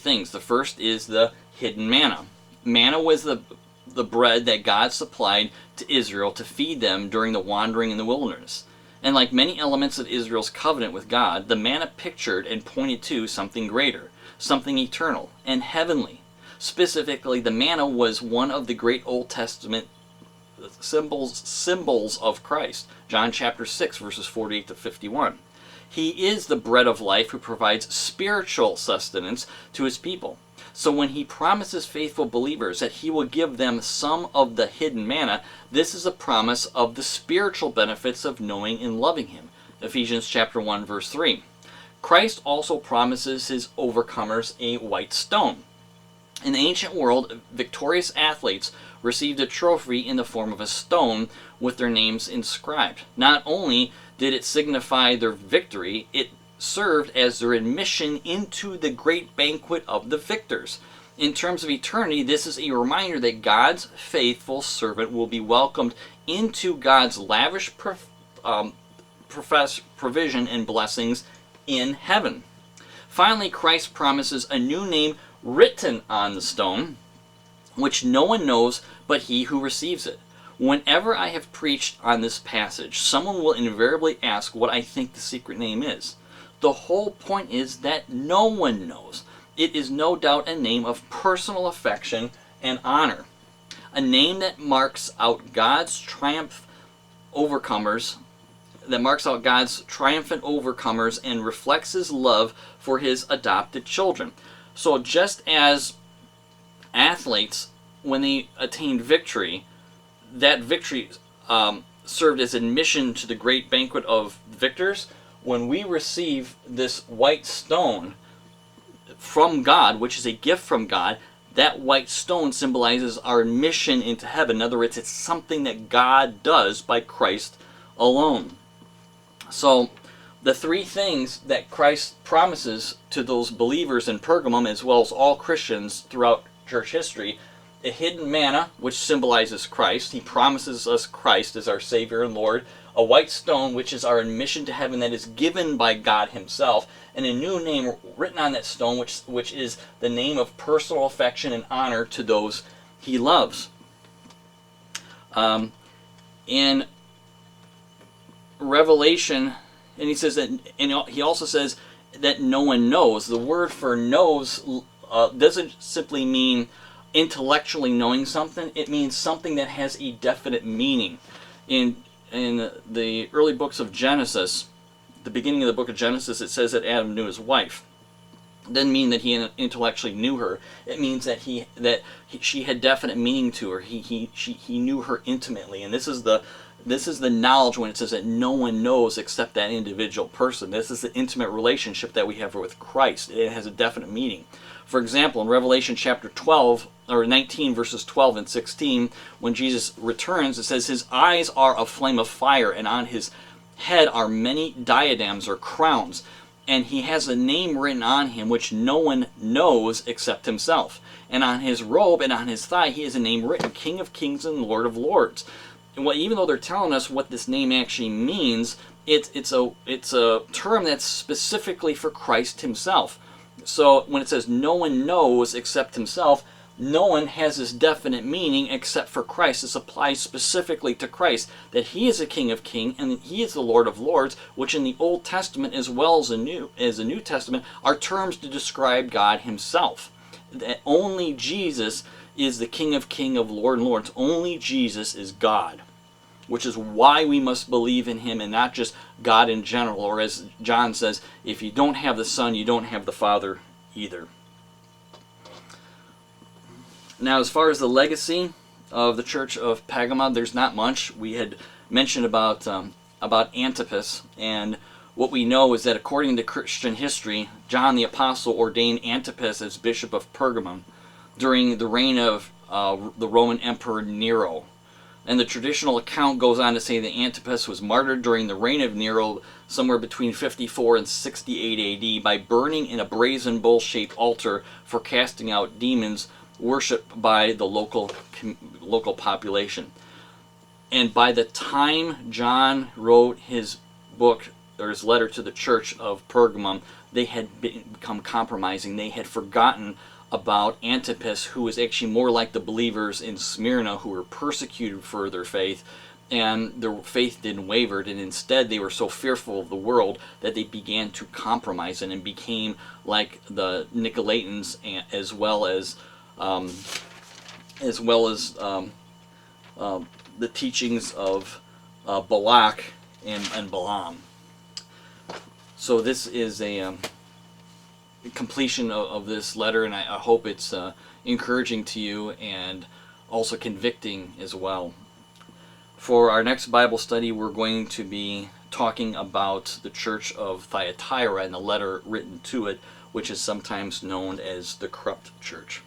things. The first is the hidden manna. Manna was the bread that God supplied to Israel to feed them during the wandering in the wilderness. And like many elements of Israel's covenant with God, the manna pictured and pointed to something greater, something eternal and heavenly. Specifically, the manna was one of the great Old Testament symbols of Christ. John chapter 6, verses 48 to 51. He is the bread of life who provides spiritual sustenance to his people. So when he promises faithful believers that he will give them some of the hidden manna, this is a promise of the spiritual benefits of knowing and loving him. Ephesians chapter 1, verse 3. Christ also promises his overcomers a white stone. In the ancient world, victorious athletes received a trophy in the form of a stone with their names inscribed. Not only did it signify their victory, it served as their admission into the great banquet of the victors. In terms of eternity, this is a reminder that God's faithful servant will be welcomed into God's lavish provision and blessings in heaven. Finally, Christ promises a new name written on the stone, which no one knows but he who receives it. Whenever I have preached on this passage, someone will invariably ask what I think the secret name is. The whole point is that no one knows. It is no doubt a name of personal affection and honor. A name that marks out God's triumphant overcomers and reflects his love for his adopted children. So just as athletes, when they attained victory, that victory served as admission to the great banquet of victors, when we receive this white stone from God, which is a gift from God, that white stone symbolizes our admission into heaven. In other words, it's something that God does by Christ alone. So the three things that Christ promises to those believers in Pergamum, as well as all Christians throughout church history: a hidden manna, which symbolizes Christ. He promises us Christ as our Savior and Lord. A white stone, which is our admission to heaven that is given by God himself. And a new name written on that stone, which is the name of personal affection and honor to those he loves. In Revelation, and he says that, and he also says that no one knows. The word for knows doesn't simply mean intellectually knowing something. It means something that has a definite meaning. In the early books of Genesis, the beginning of the book of Genesis, it says that Adam knew his wife. It doesn't mean that he intellectually knew her. It means that she had definite meaning to her. He knew her intimately, and this is the knowledge when it says that no one knows except that individual person. This is the intimate relationship that we have with Christ. It has a definite meaning. For example, in Revelation chapter 12, or 19, verses 12 and 16, when Jesus returns, it says, his eyes are a flame of fire, and on his head are many diadems or crowns, and he has a name written on him which no one knows except himself. And on his robe and on his thigh he has a name written, King of Kings and Lord of Lords. And even though they're telling us what this name actually means, it's a term that's specifically for Christ himself. So when it says no one knows except himself, no one has this definite meaning except for Christ. This applies specifically to Christ, that he is the King of Kings and he is the Lord of Lords, which in the Old Testament as well as the New Testament are terms to describe God himself. That only Jesus is the King of Kings, of Lord and Lords. Only Jesus is God, which is why we must believe in him and not just God in general. Or as John says, if you don't have the Son, you don't have the Father either. Now, as far as the legacy of the church of Pergamum, there's not much. We had mentioned about Antipas, and what we know is that according to Christian history, John the Apostle ordained Antipas as Bishop of Pergamum during the reign of the Roman Emperor Nero. And the traditional account goes on to say that Antipas was martyred during the reign of Nero somewhere between 54 and 68 AD by burning in a brazen bull-shaped altar for casting out demons worshipped by the local population. And by the time John wrote his book, or his letter to the church of Pergamum, they had become compromising. They had forgotten about Antipas, who was actually more like the believers in Smyrna who were persecuted for their faith, and their faith didn't waver, and instead they were so fearful of the world that they began to compromise and became like the Nicolaitans, as well as the teachings of Balak and Balaam. So this is a completion of this letter, and I hope it's encouraging to you and also convicting as well. For our next Bible study, we're going to be talking about the church of Thyatira and the letter written to it, which is sometimes known as the corrupt church.